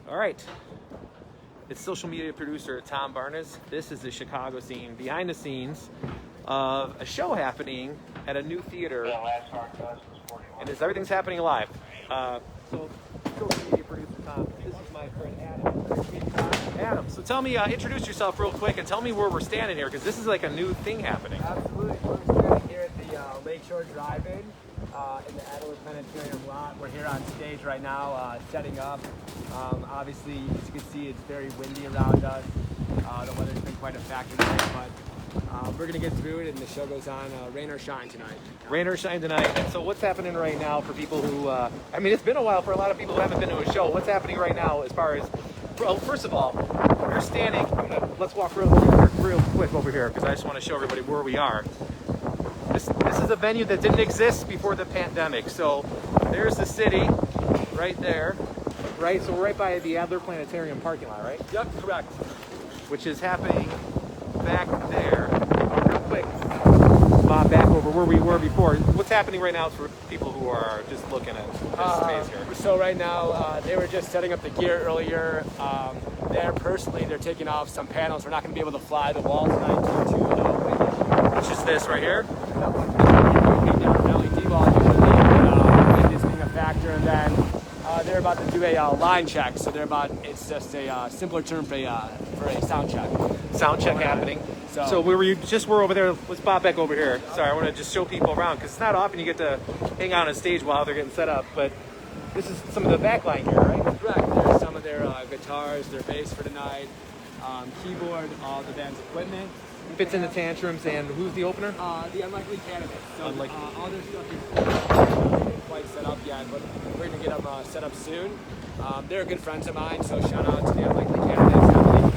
All right. It's social media producer Tom Barnes. This is the Chicago scene, behind the scenes of a show happening at a new theater. And everything's happening live. So, social media producer Tom, this is my friend Adam. Adam, so tell me, introduce yourself real quick and tell me where we're standing here, because this is like a new thing happening. Absolutely. We're standing here at the Lakeshore Drive-In in the Adelaide Planetarium lot. We're here on stage right now, setting up. Obviously, as you can see, it's very windy around us. The weather's been quite a factor tonight, but we're going to get through it, and the show goes on rain or shine tonight. Rain or shine tonight. And so what's happening right now for people who, I mean, it's been a while for a lot of people who haven't been to a show. What's happening right now as far as, well, first of all, we're standing, let's walk real quick over here, because I just want to show everybody where we are. This is a venue that didn't exist before the pandemic. So there's the city right there, right? So we're right by the Adler Planetarium parking lot, right? Yep, correct. Which is happening back there. Real quick, Bob, back over where we were before. What's happening right now for people who are just looking at this space here? So right now, they were just setting up the gear earlier. They're taking off some panels. We're not going to be able to fly the wall tonight due to Which is this right here? LED wall usually, wind is being a factor, and then they're about to do a line check. So it's just a simpler term for a sound check. Sound check happening. So we were over there. Let's pop back over here. Sorry, I want to just show people around, because it's not often you get to hang out on stage while they're getting set up. But this is some of the backline here, right? Correct. There's some of their guitars, their bass for tonight, keyboard, all the band's equipment. Fitz The Tantrums, and who's the opener? The Unlikely Candidates. So all their stuff is quite set up yet, but we're going to get them set up soon. They're good friends of mine, so shout out to the Unlikely Candidates.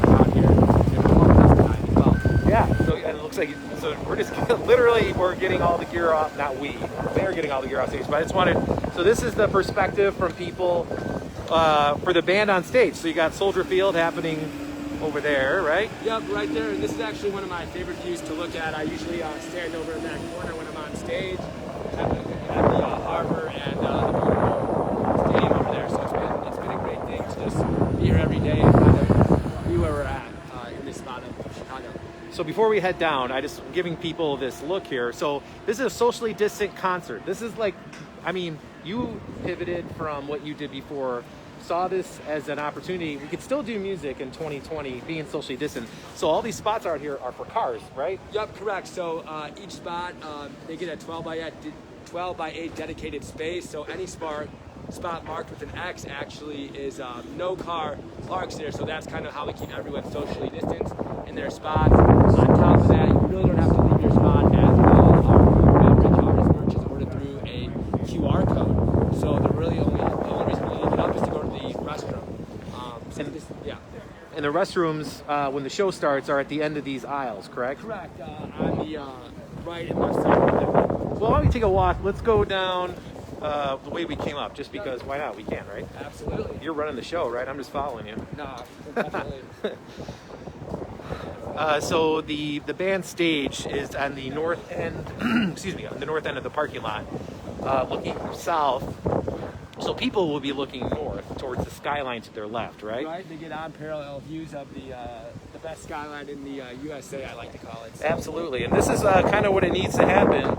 Out here. They're performing us tonight as well. Yeah, so and it looks like, so we're just literally, we're getting all the gear off, they're getting all the gear off stage, but I just wanted, so this is the perspective from people for the band on stage. So you got Soldier Field happening over there, right? Yep, right there. And this is actually one of my favorite views to look at. I usually stand over in that corner when I'm on stage at the harbor and the stadium over there. So it's been a great thing to just be here every day and kind of be where we're at in this spot of Chicago. So before we head down, I just giving people this look here. So this is a socially distant concert. This is like, I mean, you pivoted from what you did before, saw this as an opportunity. We could still do music in 2020 being socially distant. So all these spots out here are for cars, right? Yep, correct. So each spot, they get a 12 by 8 dedicated space. So any spot marked with an X actually is no car parks there. So that's kind of how we keep everyone socially distanced in their spots. On top of that, you really don't have to leave your spot as well. Our beverage artist merch is ordered through a QR code. So the only reason we leave it up is to go to the restroom. And the restrooms, when the show starts, are at the end of these aisles, correct? Correct. On the right and left side of the building. Well, why don't we take a walk? Let's go down the way we came up, just because, why not? We can, right? Absolutely. You're running the show, right? I'm just following you. No, definitely. So the band stage is on the north end, excuse me, on the north end of the parking lot, looking south. So people will be looking north towards the skyline to their left, right? Right. They get unparalleled views of the best skyline in the USA, I like to call it. So. Absolutely, and this is kind of what it needs to happen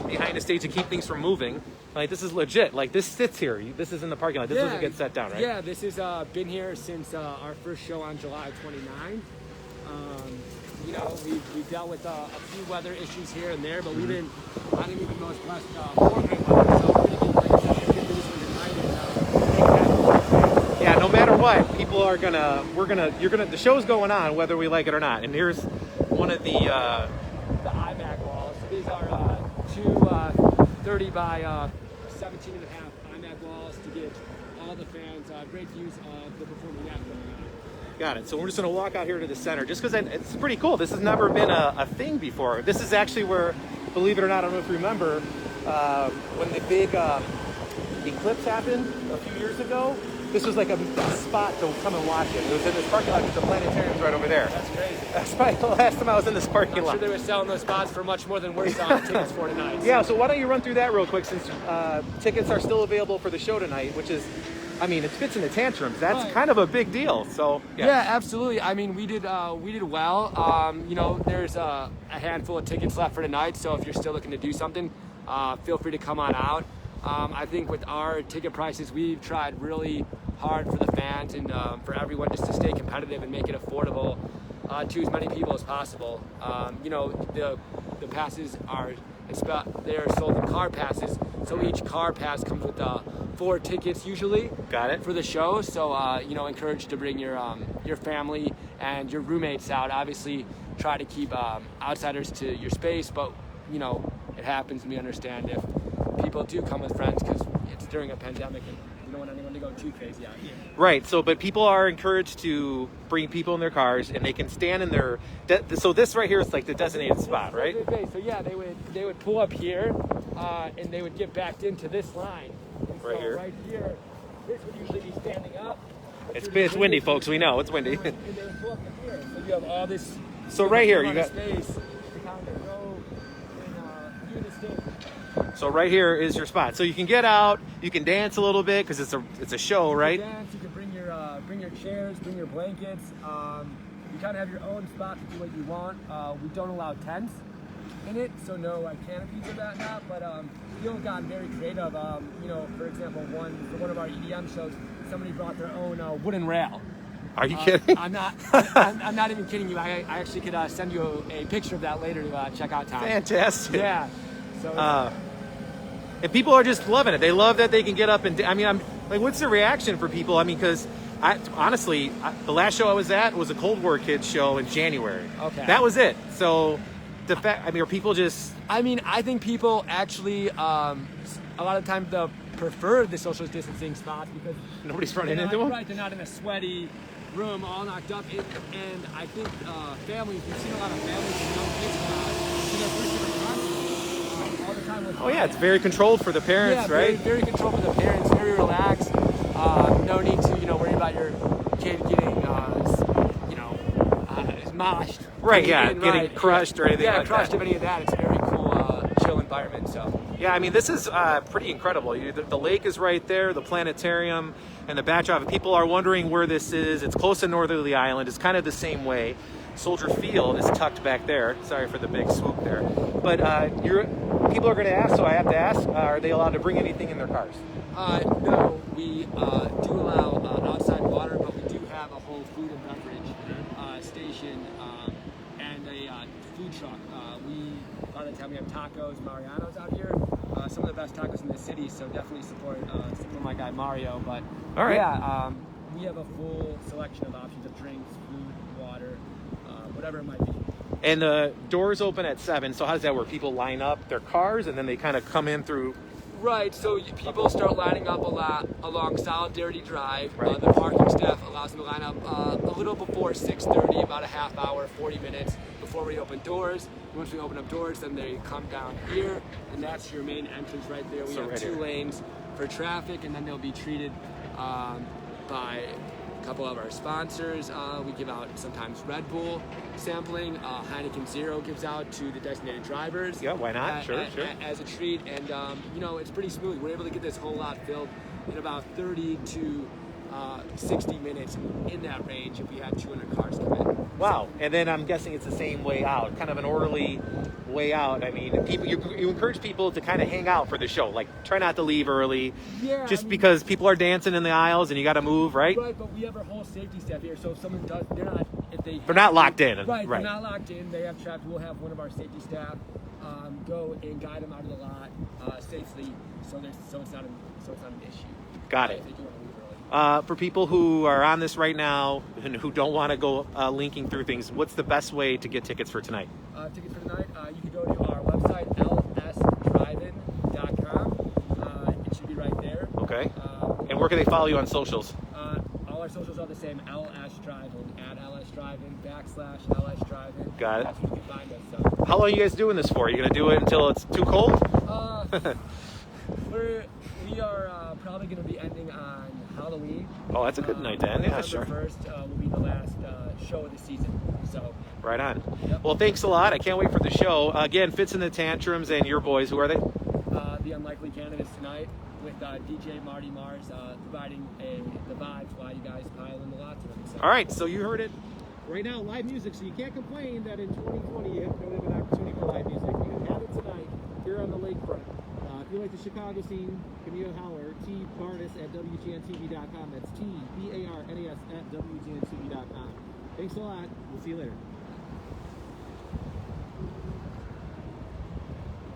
behind the stage to keep things from moving. Like, this is legit. Like, this sits here. This is in the parking lot. This doesn't get set down, right? Yeah, this has been here since our first show on July 29. You know, we've dealt with a few weather issues here and there, but we've been not even the most blessed for great weather. So we're going to get this one tonight. Yeah, no matter what, people are the show's going on whether we like it or not. And here's one of the iMac walls. So these are two 30 by 17 and a half iMac walls to give all the fans great views of the performing act going on. Got it. So we're just going to walk out here to the center, just because it's pretty cool. This has never been a thing before. This is actually where, believe it or not, I don't know if you remember, when the big eclipse happened a few years ago, this was like a spot to come and watch it. It was in this parking lot with the planetarium's right over there. That's crazy. That's probably the last time I was in this parking lot. I'm sure they were selling those spots for much more than we're selling tickets for tonight. Yeah, so why don't you run through that real quick, since tickets are still available for the show tonight, which is I mean, it's Fitz The Tantrums. That's Right. kind of a big deal. So Yeah, absolutely. I mean, we did well. You know, there's a handful of tickets left for tonight, so if you're still looking to do something, feel free to come on out. I think with our ticket prices, we've tried really hard for the fans and for everyone just to stay competitive and make it affordable to as many people as possible. You know, the passes are they're sold in car passes, so each car pass comes with 4 tickets usually. Got it. For the show. So you know, encouraged to bring your family and your roommates out. Obviously, try to keep outsiders to your space, but you know, it happens, and we understand if people do come with friends because it's during a pandemic and we don't want anyone to go too crazy out here. Right. So, but people are encouraged to bring people in their cars, and they can stand in their. So this right here is like the designated spot, right? So yeah, they would pull up here, and they would get backed into this line. And Right so here. Right here, this would usually be standing up. It's windy, folks. We know it's windy. And they would pull up to here, so you have all this. So right here, you got. space to kind of go and do this thing. So right here is your spot. So you can get out, you can dance a little bit because it's a show, right? You can dance, you can bring your chairs, bring your blankets. You kind of have your own spot to do what you want. We don't allow tents in it, so no canopies or that not. But people have gotten very creative. You know, for example, for one of our EDM shows, somebody brought their own wooden rail. Are you kidding? I'm not even kidding you. I actually could send you a picture of that later to check out, Tom. Fantastic. Yeah. So. And people are just loving it. They love that they can get up and. I mean, I'm like, what's the reaction for people? I mean, because honestly, the last show I was at was a Cold War Kids show in January. Okay. That was it. So the fact, I mean, are people just? I mean, I think people actually, a lot of times they'll prefer the social distancing spots because Nobody's running they're into not, them? right, they're not in a sweaty room all knocked up. And I think families, we've seen a lot of families and young kids do their first year concert all the time with Oh yeah, it's very controlled for the parents, yeah, right? Very controlled for the parents, very relaxed. No need to, worry about your kid getting, moshed. Right, yeah, And, getting crushed or anything like crushed that. of any of that. It's a very cool, chill environment. So. Yeah, I mean, this is pretty incredible. The lake is right there, the planetarium, and the backdrop. If people are wondering where this is, it's close to northerly island. It's kind of the same way. Soldier Field is tucked back there. Sorry for the big swoop there. But people are going to ask, so I have to ask, are they allowed to bring anything in their cars? No, we do allow outside water, but we do have a whole food and beverage station and a food truck. A lot of the time we have tacos, Mariano's out here. Some of the best tacos in the city, so definitely support my guy Mario. But All right. yeah, we have a full selection of options of drinks, food, water, whatever it might be. And the doors open at 7, so how does that work? People line up their cars, and then they kind of come in through... Right, so people start lining up a lot along Solidarity Drive. Right. The parking staff allows them to line up a little before 6:30, about a half hour, 40 minutes before we open doors. Once we open up doors, then they come down here, and that's your main entrance right there. We So have right 2 here. lanes for traffic, and then they'll be treated by a couple of our sponsors. We give out sometimes Red Bull sampling. Heineken Zero gives out to the designated drivers. Yeah, why not? Sure. As a treat, and it's pretty smooth. We're able to get this whole lot filled in about 30 to 60 minutes, in that range, if we had 200 cars come in. Wow. And then I'm guessing it's the same way out, kind of an orderly way out. I mean, people, you encourage people to kind of hang out for the show. Like, try not to leave early. Yeah, Just because people are dancing in the aisles and you got to move, right? Right, but we have our whole safety staff here, so if someone does, they're not locked in. Right, Right. they're not locked in. They have trapped. We'll have one of our safety staff go and guide them out of the lot safely, so it's not an issue. Got it. If they do want to leave early. For people who are on this right now and who don't want to go linking through things, what's the best way to get tickets for tonight? Tickets for tonight, you can go to our website, lsdrivein.com. It should be right there. Okay. And where can they follow you on socials? All our socials are the same, LS Drive-In, at LS Drive-In, /LS Drive-In. Got it. That's where you can find us. So. How long are you guys doing this for? Are you going to do it until it's too cold? We are probably going to be ending on Halloween. Oh, that's a good night then. Yeah, sure. November 1st will be the last show of the season. So. Right on. Yep. Well, thanks a lot. I can't wait for the show. Again, Fitz The Tantrums and your boys. Who are they? The Unlikely Candidates tonight with DJ Marty Mars providing the vibes while you guys pile in the lots with him. So. All right, so you heard it. Right now, live music, so you can't complain that in 2020 you don't have an opportunity for live music. You have it tonight here on the lakefront. If you like the Chicago scene, give me a holler. tbarnes@wgntv.com. That's tbarnes@wgntv.com. Thanks a lot. We'll see you later.